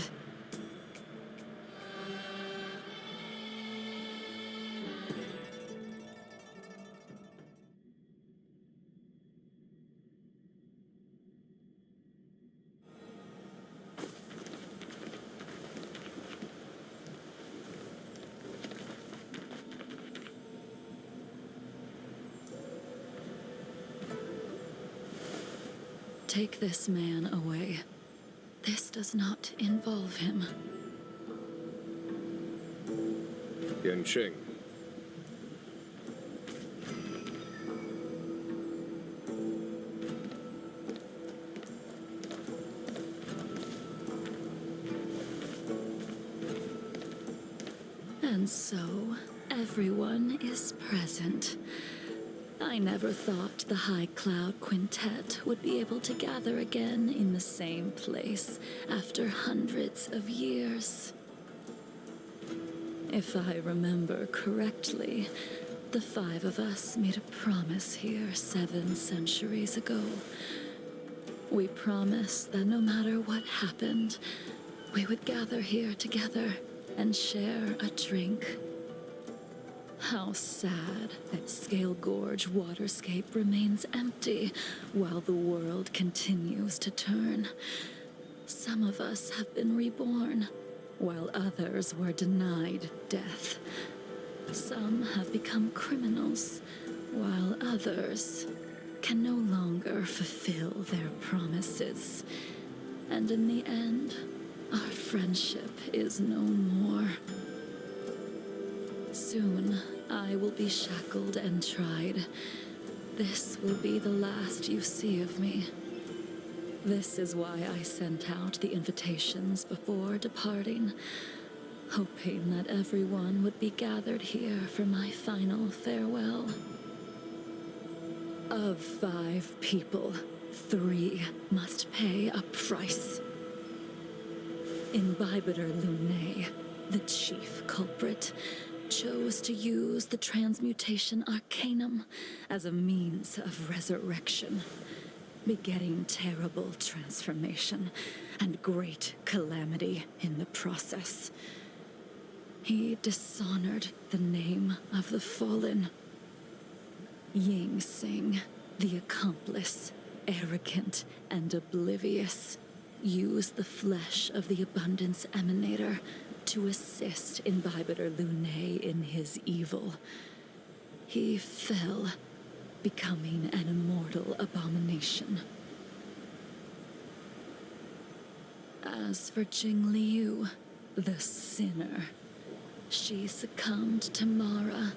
Take this man away. This does not involve him. Yanqing. And so, everyone is present. I never thought the High Cloud Quintet would be able to gather again in the same place after hundreds of years. If I remember correctly, the five of us made a promise here 7 centuries ago. We promised that no matter what happened, we would gather here together and share a drink. How sad that Scale Gorge waterscape remains empty while the world continues to turn. Some of us have been reborn, while others were denied death. Some have become criminals, while others can no longer fulfill their promises. And in the end, our friendship is no more. Soon, I will be shackled and tried. This will be the last you see of me. This is why I sent out the invitations before departing, hoping that everyone would be gathered here for my final farewell. Of 5 people, 3 must pay a price. Imbibitor Lunae, the chief culprit, chose to use the transmutation arcanum as a means of resurrection, begetting terrible transformation and great calamity in the process. He dishonored the name of the fallen. Ying Sing, the accomplice, arrogant and oblivious, used the flesh of the Abundance Emanator to assist Imbibitor Lunae in his evil. He fell, becoming an immortal abomination. As for Jingliu, the sinner, she succumbed to Mara,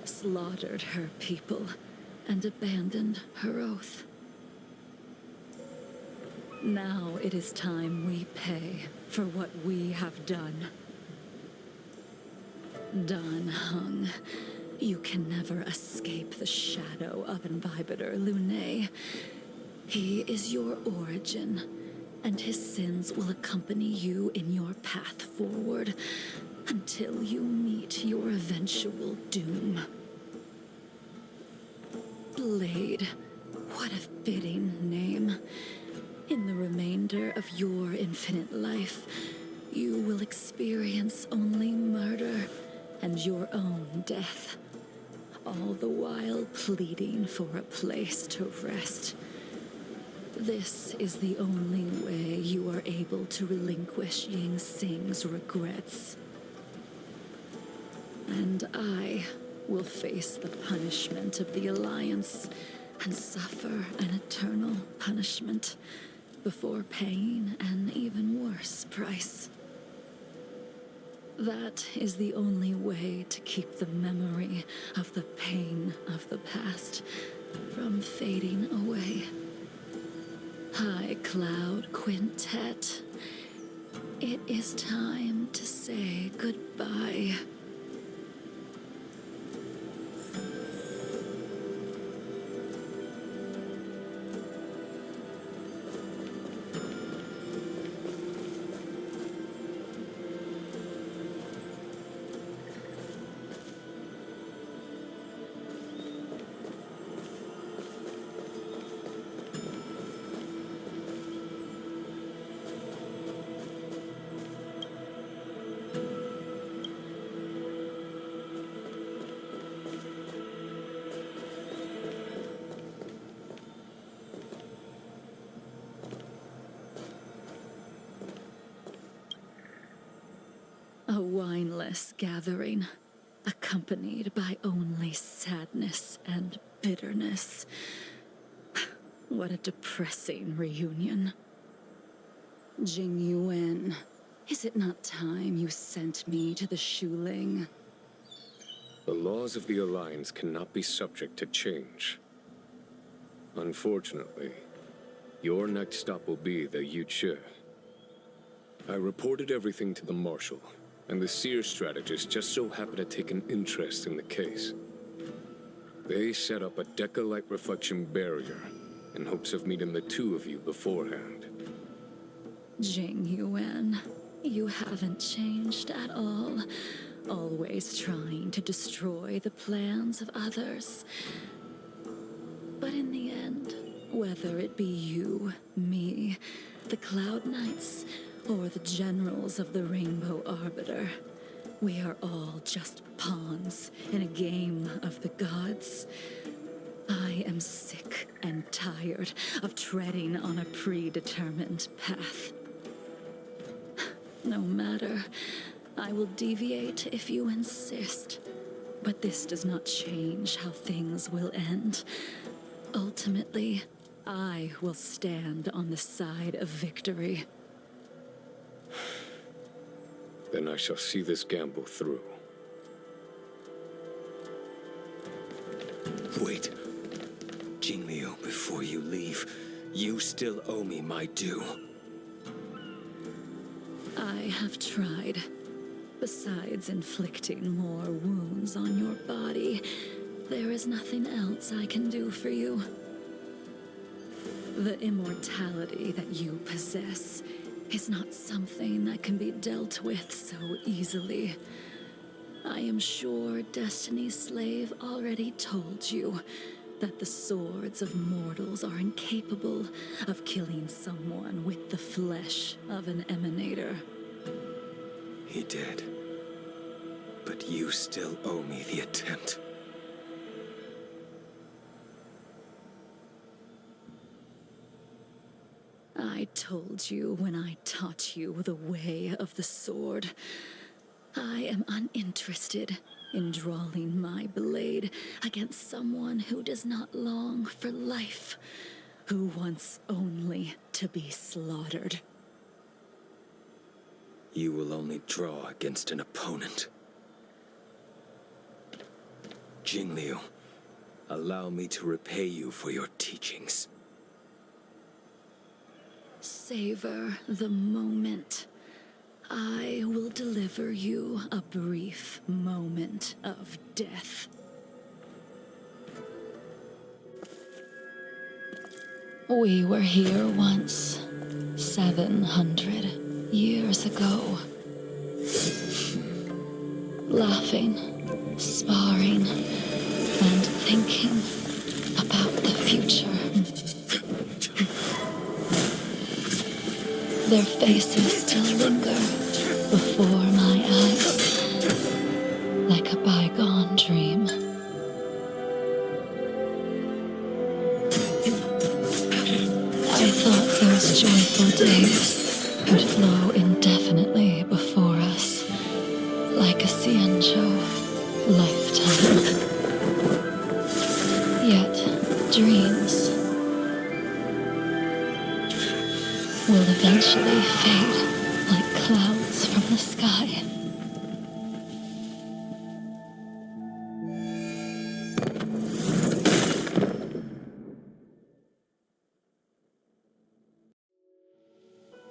slaughtered her people, and abandoned her oath. Now it is time we pay for what we have done. Dan Heng, you can never escape the shadow of Imbibitor Lunae. He is your origin, and his sins will accompany you in your path forward until you meet your eventual doom. Blade, what a fitting name. In the remainder of your infinite life, you will experience only murder and your own death, all the while pleading for a place to rest. This is the only way you are able to relinquish Ying Sing's regrets. And I will face the punishment of the Alliance and suffer an eternal punishment before paying an even worse price. That is the only way to keep the memory of the pain of the past from fading away. High Cloud Quintet, it is time to say goodbye. A wineless gathering, accompanied by only sadness and bitterness. What a depressing reunion. Jingyuan, is it not time you sent me to the Shuling? The laws of the Alliance cannot be subject to change. Unfortunately, your next stop will be the Yuchi. I reported everything to the Marshal, and the Seer strategist just so happened to take an interest in the case. They set up a Deca-like reflection barrier in hopes of meeting the 2 of you beforehand. Jingyuan, you haven't changed at all. always trying to destroy the plans of others. But in the end, whether it be you, me, the Cloud Knights, or the generals of the Rainbow Arbiter, we are all just pawns in a game of the gods. I am sick and tired of treading on a predetermined path. No matter, I will deviate if you insist. But this does not change how things will end. Ultimately, I will stand on the side of victory. Then I shall see this gamble through. Wait. Jingliu, before you leave, you still owe me my due. I have tried. Besides inflicting more wounds on your body, there is nothing else I can do for you. The immortality that you possess is not something that can be dealt with so easily. I am sure Destiny's Slave already told you that the swords of mortals are incapable of killing someone with the flesh of an emanator. He did. But you still owe me the attempt. I told you when I taught you the way of the sword. I am uninterested in drawing my blade against someone who does not long for life, who wants only to be slaughtered. You will only draw against an opponent. Jingliu, allow me to repay you for your teachings. Savor the moment. I will deliver you a brief moment of death. We were here once, 700 years ago. Laughing, sparring, and thinking about the future. Their faces still linger before my eyes, like a bygone dream. I thought those joyful days would flow indefinitely before us, like a Cienjo lifetime. Yet, dreams will eventually fade like clouds from the sky.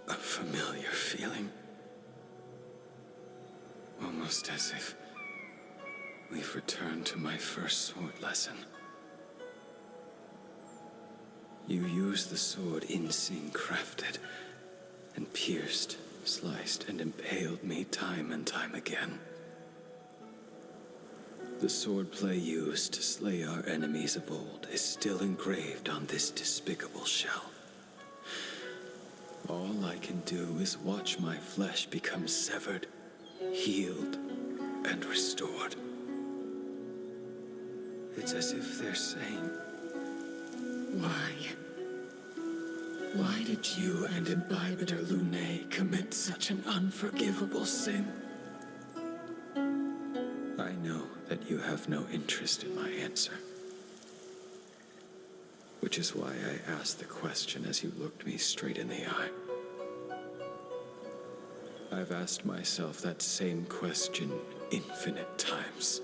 A familiar feeling. Almost as if we've returned to my first sword lesson. You used the sword Insing crafted, and pierced, sliced, and impaled me time and time again. The swordplay used to slay our enemies of old is still engraved on this despicable shell. All I can do is watch my flesh become severed, healed, and restored. It's as if they're saying, why? Why did you and Imbibitor Lune commit such an unforgivable sin? I know that you have no interest in my answer. Which is why I asked the question as you looked me straight in the eye. I've asked myself that same question infinite times,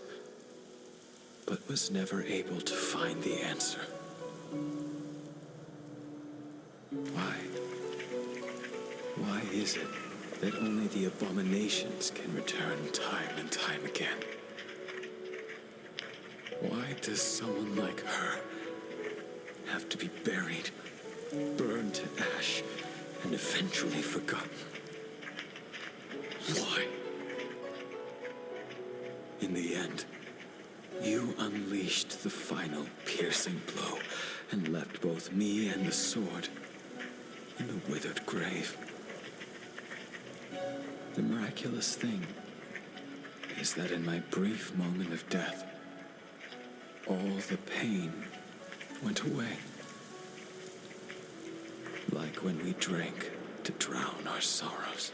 but was never able to find the answer. Why? Why is it that only the abominations can return time and time again? Why does someone like her have to be buried, burned to ash, and eventually forgotten? Why? In the end, you unleashed the final piercing blow and left both me and the sword in the withered grave. The miraculous thing is that in my brief moment of death, all the pain went away. Like when we drink to drown our sorrows.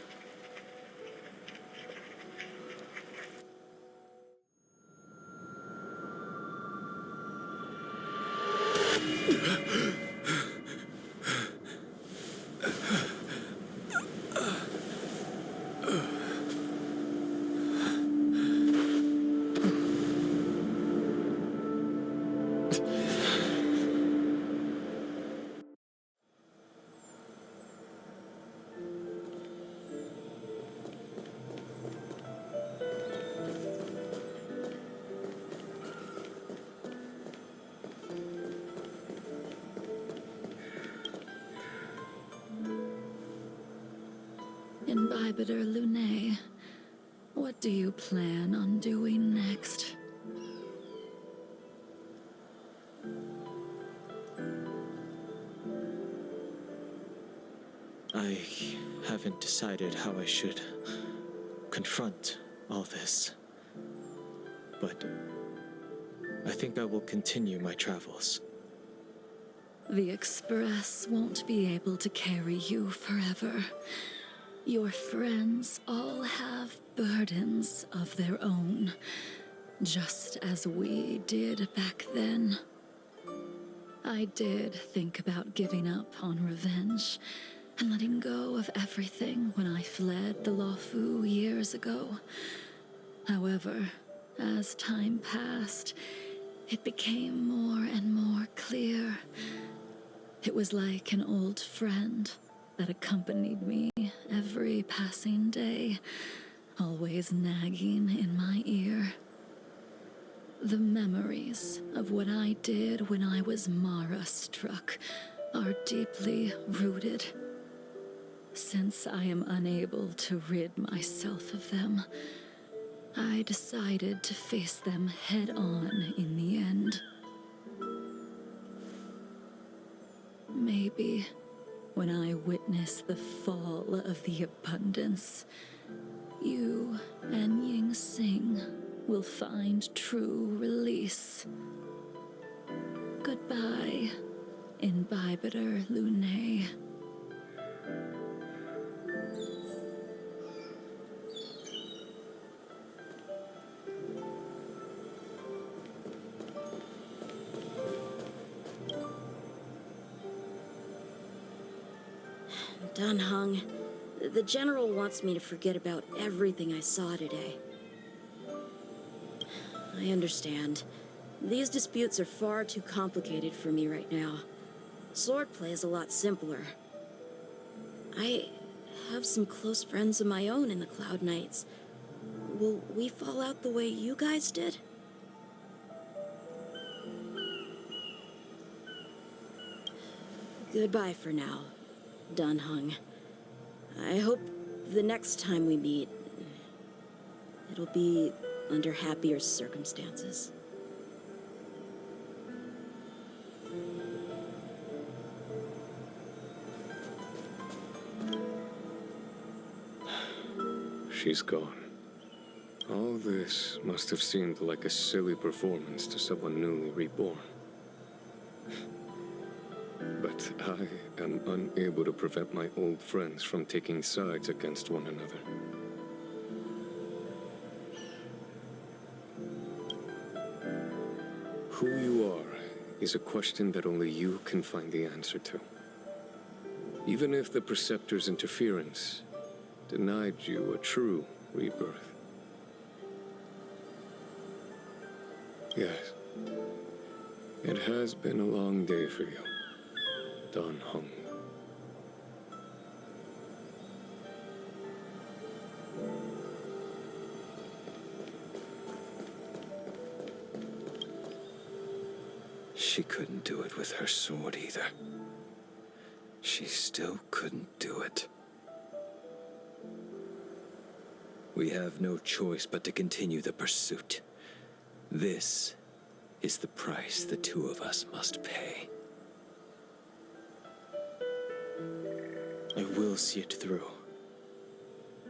Imbibitor Lunae, what do you plan on doing next? I haven't decided how I should confront all this. But I think I will continue my travels. The Express won't be able to carry you forever. Your friends all have burdens of their own, just as we did back then. I did think about giving up on revenge and letting go of everything when I fled the Luofu years ago. However, as time passed, it became more and more clear. It was like an old friend that accompanied me every passing day, always nagging in my ear. The memories of what I did when I was Mara-struck are deeply rooted. Since I am unable to rid myself of them, I decided to face them head-on in the end. Maybe when I witness the fall of the abundance, you and Ying Sing will find true release. Goodbye, Imbibitor Lunae. Dan Heng, the General wants me to forget about everything I saw today. I understand. These disputes are far too complicated for me right now. Swordplay is a lot simpler. I have some close friends of my own in the Cloud Knights. Will we fall out the way you guys did? Goodbye for now, Dan Heng. I hope the next time we meet, it'll be under happier circumstances. She's gone. All this must have seemed like a silly performance to someone newly reborn. But I am unable to prevent my old friends from taking sides against one another. Who you are is a question that only you can find the answer to. Even if the Preceptor's interference denied you a true rebirth. Yes, it has been a long day for you, Dan Heng. She couldn't do it with her sword either. She still couldn't do it. We have no choice but to continue the pursuit. This is the price the two of us must pay. I will see it through.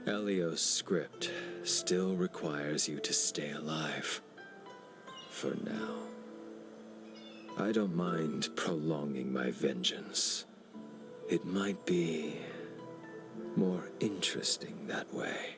Elio's script still requires you to stay alive. For now. I don't mind prolonging my vengeance. It might be more interesting that way.